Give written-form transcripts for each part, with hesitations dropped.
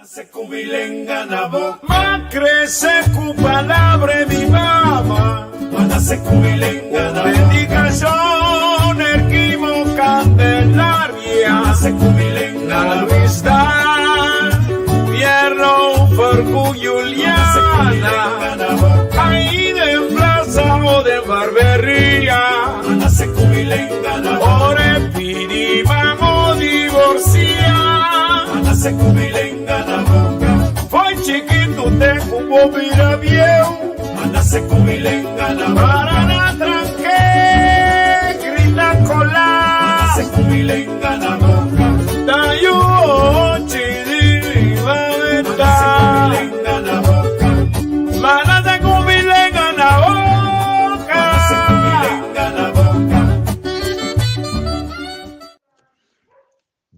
Se cubilenga na boca, ma crece cu palabra mi mamá. Cuando se cubilenga na boca, predicación equivocan de la vía. Se cubilenga na vista, gobierno por Juliana. Ahí de plaza o de barbería. Cuando se cubilenga na boca, ore pidi vamos divorciar. Cuando se cubilenga na boca, foi chiquito te cubo vira viejo. Cuando se cubilenga na boca, para na tranque, grita colar. Cuando se cubilenga na boca, da yo chidi va venta. Cuando se cubilenga na boca, mana se cubilenga na boca. Cuando se cubilenga na boca.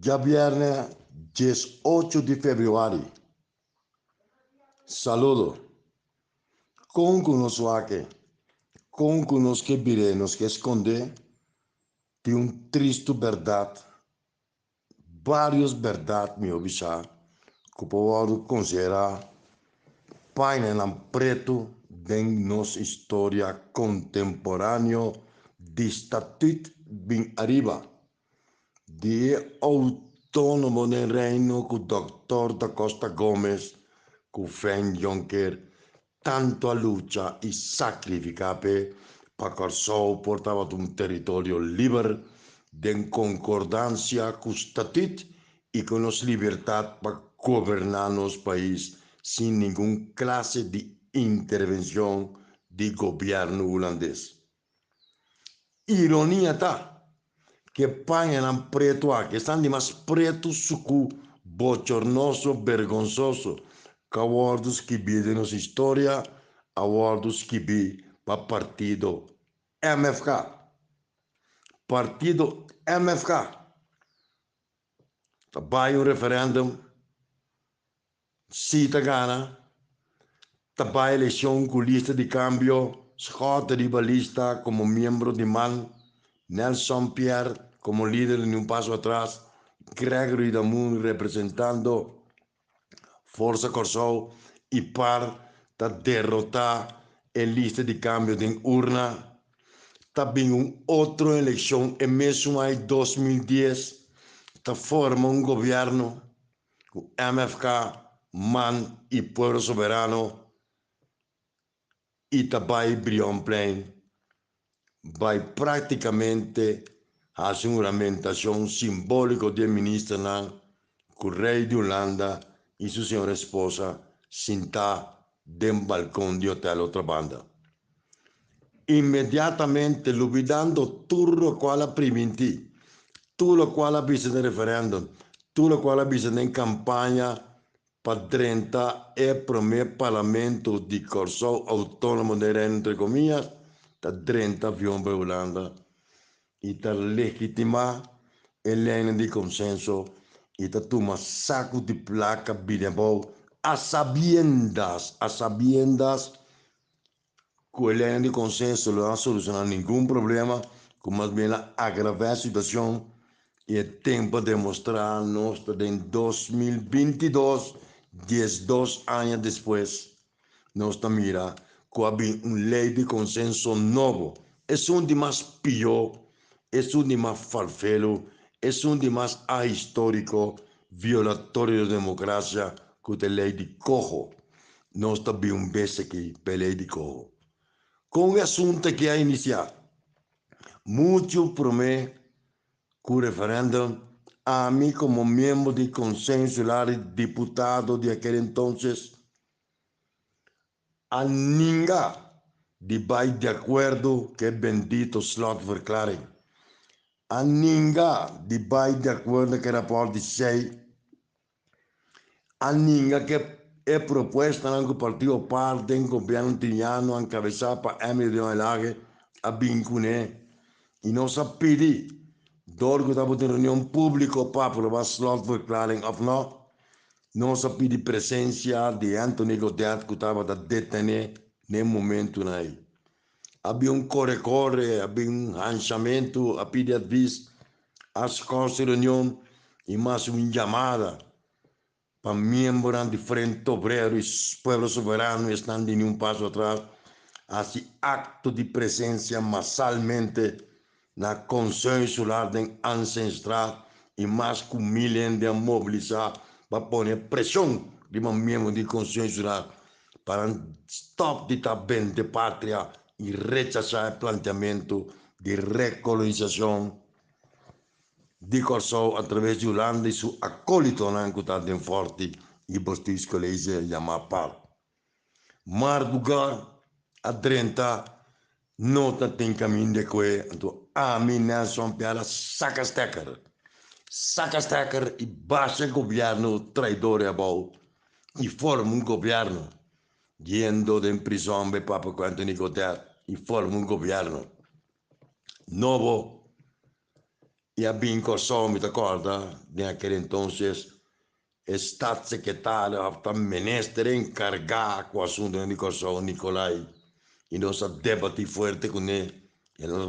Ya viernes 18 de febrero. Saludo. Com conosco aqui, com conosco que viremos que esconder de triste verdade, várias verdades me observar, que pode considerar paina na preto de nossa história contemporânea de estatuto bem arriba, de autônomo no reino com o Dr. da Costa Gomes, com o Frank Juncker, tanto a luta e sacrificar para que o portava de território livre, de concordância com o estatuto e com as liberdades para governar nosso país sem nenhuma classe de intervenção do governo holandês. Ironia tá que paga na preto aqui, estão de mais preto suco, bochornoso, vergonzoso, que awardos que vi de nossa história, awardos que vi para partido MFK. Partido MFK. Trabalha referendum, cita gana, trabalha eleição com lista de cambio, Scott de balista como membro de MAN, Nelson Pierre como líder em passo atrás, Gregory Damun representando Força Corsou e par da derrotar em lista de cambio de urna. Também outra eleição em mesmo em 2010, forma governo com MFK, MAN e Pueblo Soberano e também Brion Plain vai praticamente a juramentação simbólica do ministro com o rei de Holanda e sua senhora esposa sentar dentro do balcão de hotel outra banda. Imediatamente, olvidando tudo qual a primiti, tudo qual a vista de referendum, tudo qual a vista de campanha para 30 e primeiro parlamento de Corsou autônomo de Reino, entre comillas, da 30 avião para Holanda e da legitimar a linha de consenso e da toma saco de placa bidebol a sabiendas que a linha de consenso não vai solucionar nenhum problema, como mais bem agravar a situação e é tempo de mostrar nós em 2022, 12 anos depois, nós mira que há uma lei de consenso novo. É um de mais pior, é um de mais farfelo, é um de mais ahistórico, violatório da democracia, que a lei de Cojo. Nós também vez aqui pela lei de Cojo. Com o assunto que é iniciado, muito promete que o referendo, a mim como membro de consenso e deputado de aquele entonces, a ninguém de acordo que é bendito slotverklaring. A ninguém de acordo que rapporto 6, a ninguém que é proposta no partido parte em governo italiano encabeçado por Emilio Elage a vincune e nós pedimos que estava em reunião pública para aprovar slotverklaring ou não. Nós pedimos presença de Anthony Godet que estava detenido no momento aí. Havia corre-corre, havia ranchamento, havia aviso, as coisas de reunião e mais uma chamada para miembros de Frente Obrero y Pueblo Soberano están de un paso atrás, así acto de presencia masalmente na Conselho Insular de Ancestral e mais que 1 milhão de mobilizar para pôr pressão de um membro do Conselho Insular para stop de tabem de pátria e rechazar o planteamento de recolonização de Corsou através de Holanda e seu acólito na Ancutade Forte e Bostis Colégio Yamapal. Mardugar a 30 nota tem caminho de que a minha são piada sacastecker e baixa governo traidor e bom e forma governo yendo de prisão de papa quanto nicotar e forma governo novo e a binco só me acorda naquele entonces staatssecretário a ministro encarregado com o assunto de Kosovo Nicolai e nós a debater forte com ele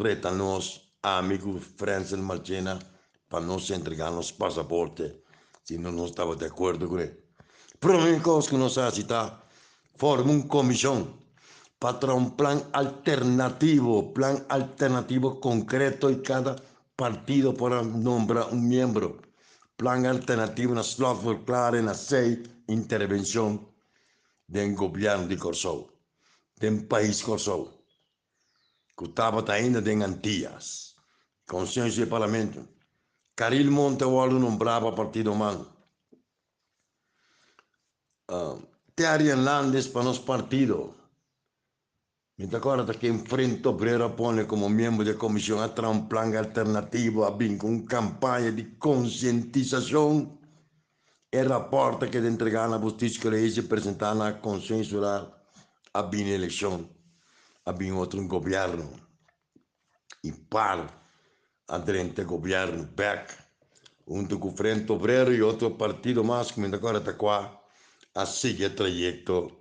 reta nós amigos Francis Marchena para nós entregar nos passaportes se não estava de acordo com ele. Primeira coisa que nós fazemos forma uma comissão para um plano alternativo concreto e cada partido para nombrar um membro. Plano alternativo na slot claro na 6 intervenção do governo de Kosovo, do país Kosovo, que estava ainda em Antillas, Conselho de Parlamento. Caril Montewaldo nombrava partido humano. Terry Landes para nos partido. Me acorda que em Frente Obrero pone como membro da comissão a um plano alternativo a bem com campanha de conscientização e rapporto que de entregar na Justiça Colégio e apresentar na Conselho Insular a bem eleição, a bem outro governo e para aderente governo back junto com Frente Obrero e outro partido mais que me acorda está qua a seguir trajeto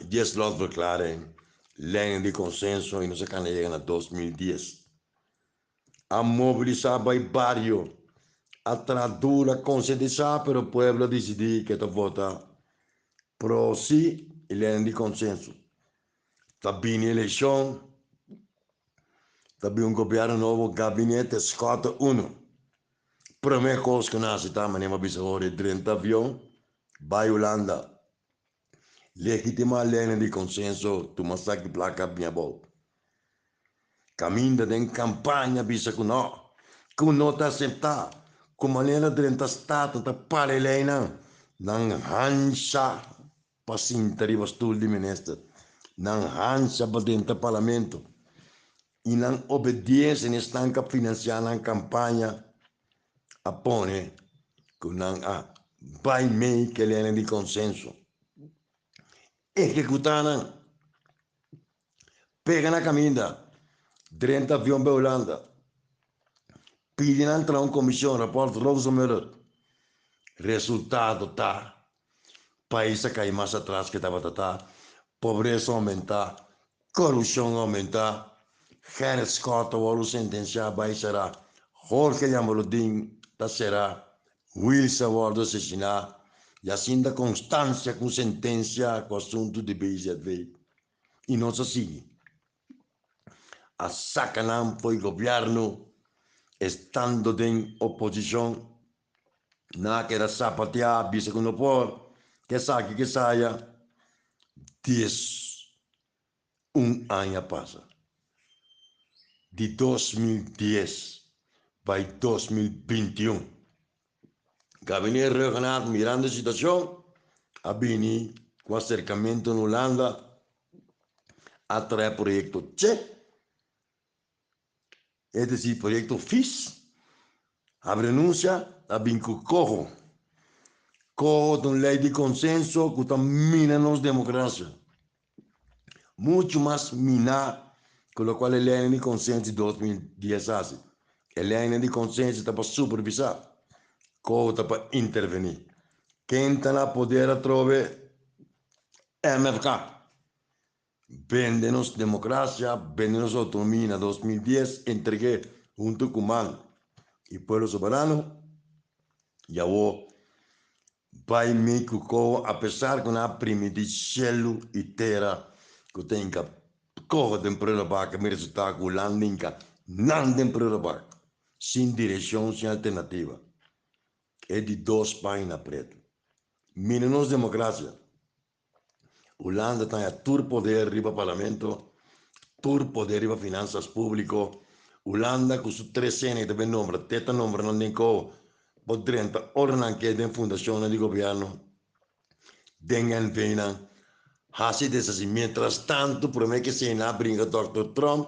de slot verklaring linha de consenso e não se can chegar a 2010. A mobilizar o barrio, a tradura conscientizar para o povo decidir que vota pro sí e linha de consenso. Está bem eleição, está bem governo novo, gabinete Scott 1. Primeira coisa que nós estamos a fazer 30 aviões, vai Holanda. Legitima linha de consenso, tu masaki placa minha boa. Caminha de campanha, bisa que não está aceitar, com maneira de estado, tá para Helena, não hansa, para sinter o estudo de ministro, não hansa para dentro do parlamento, e não obediência nesta financiar na campanha, apone, que não vai meio que linha de consenso. Executaram, pega na caminha, 30 aviões para Holanda, pedem entrar uma comissão, rapporto Roosevelt, resultado tá, país a cair mais atrás que estava pobreza aumentar, corrupção aumentar, Gerrit Scott o sentenciar vai será, Jorge Yamaludin será, Wilson o assassinar, e assim da constância com sentença com o assunto de BZV. E não se sigue. A sacanam foi governo, estando em oposição, na que era sapatear, bisa que não pode, que sabe que saia, 1 ano passa. De 2010 para 2021. Gabinete regional mirando a situação, a Bini, com acercamento na Holanda, atrai projeto CHE, é decir, projeto FIS, a renúncia, a Bini com corro de uma lei de consenso que mina nos democracia. Muito mais minar, com o qual a lei de consenso de 2010 hace. A lei de consenso está para supervisar. Cota para intervenir. Quem está na poder trove MFK. Vende-nos democracia, vende-nos autonomia. Na 2010 entreguei junto com o MAN e Pueblo Soberano. E agora Pai mi cuco, apesar que na primi di cielo e terra, que tenha corra de empresa vaca, me resulta que o landinca não de empresa vaca, sem direção, sem alternativa. É de 2 páginas preto. Menos democracia. Holanda tem a tur poder riba parlamento, tur poder riba finanças público. Holanda com su 3 anos de nombre, teta nombre não tem co, podrenta ordenar que den fundação de governo, dengan vena, hasi dessas mientras tanto, por mim que se na brinca Dr. Trump,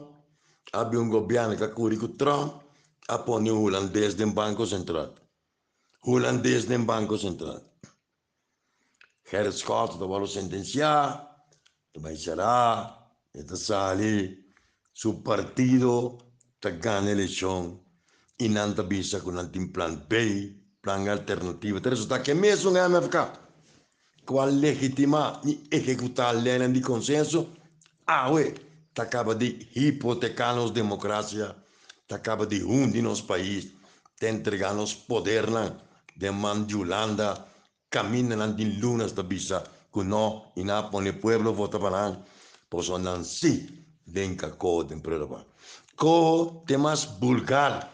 abre governo que curi com Trump, apone o holandês do Banco Central. Holandês do Banco Central. Gerrit Schotten, dat was sentenciado, também será, eta sali, su partido, ta ganha eleição, e não ta bisa com um plan B, plan alternativo. Ter resultado que mesmo na MFK, qual legitima e executar a lei de consenso, ta acaba de hipotecar nos democracia, ta acaba de hundir nos país, ta entregar nos poder de man de Holanda, camina em lunas da bisa, que não, e na pone pueblo vota para pues não se venga co de empresa. Co temas vulgar,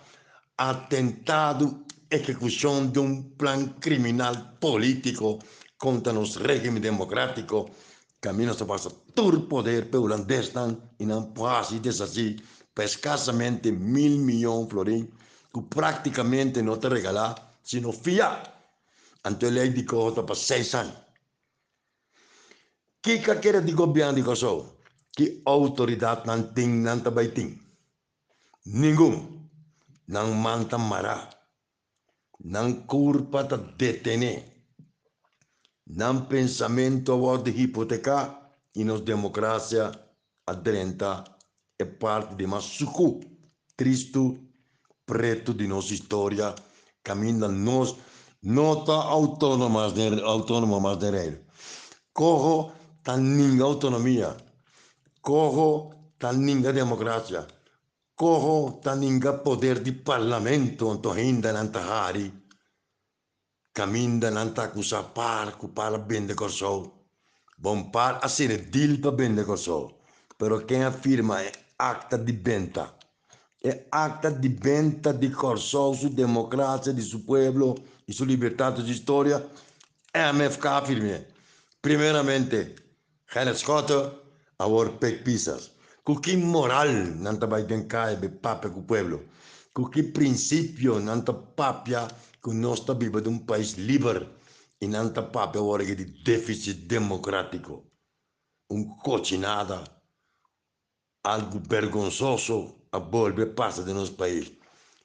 atentado, execução de plan criminal político contra nos régimen democrático, camino se passa todo poder para holandês e não pode desasir para escassamente 1.000 milhões de florins, que praticamente não te regalar, sino fiat. Ante lei di cosa per 6 anni. Chi quer di governo di cosa? Chi autorità non tem, non tabai tem. Nenhum. Não manta mará. Não culpa da detener. Não pensamento a de hipotecar e nos democracia aderenta é parte de uma suco tristo preto de nossa história caminha nós nota autónoma mais de reino. Corro tan ninga autonomia. Corro tan ninga democracia. Corro tan ninga poder di parlamento onto hinda nantahari. Caminda nanta kusa par ku para bende corso. Bom par a ser dil pa bende corso. Pero quem afirma é acta di venta. É acta di venta di corso su democracia di su pueblo e sua liberdade de história, é a MFK firme. Primeiramente, Gerrit Schotten, agora pek pisas. Com que moral não está vai tentar be papia com o pueblo? Com que princípio não está papia que nós está vivendo de país livre e não está papia agora de déficit democrático? Cochinada, algo vergonzoso a volver passa de nosso país.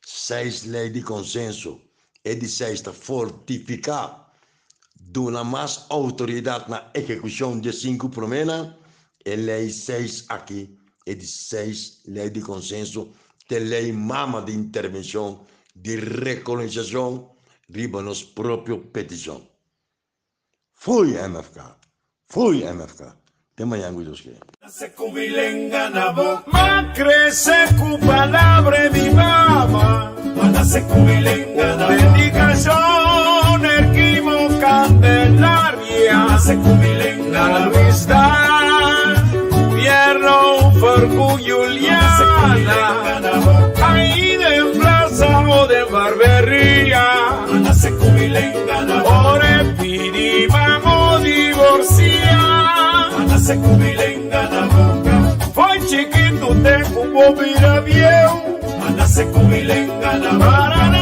6 leis de consenso. E de 6 está fortificar de uma mais autoridade na execução de 5 promessas, e lei 6 aqui, e de 6 lei de consenso, de lei mama de intervenção, de recolonização, riba nos próprios petição. Fui MFK. Tema yangu doske. Se cubilenga na boca, ma crece cu palabra mi mamá. Mana se cubilenga na boca. Bendicación erquimo candelaria. Se cubilenga na vista. Gobierno Farcu Juliana. Ahí de plaza o de barbería. Mana se cubilenga na boca. Ore pidi vamos divorciar. Se cubilenga na boca. Foi chiquito, te cubo vira viejo. Anda se cubilenga na boca.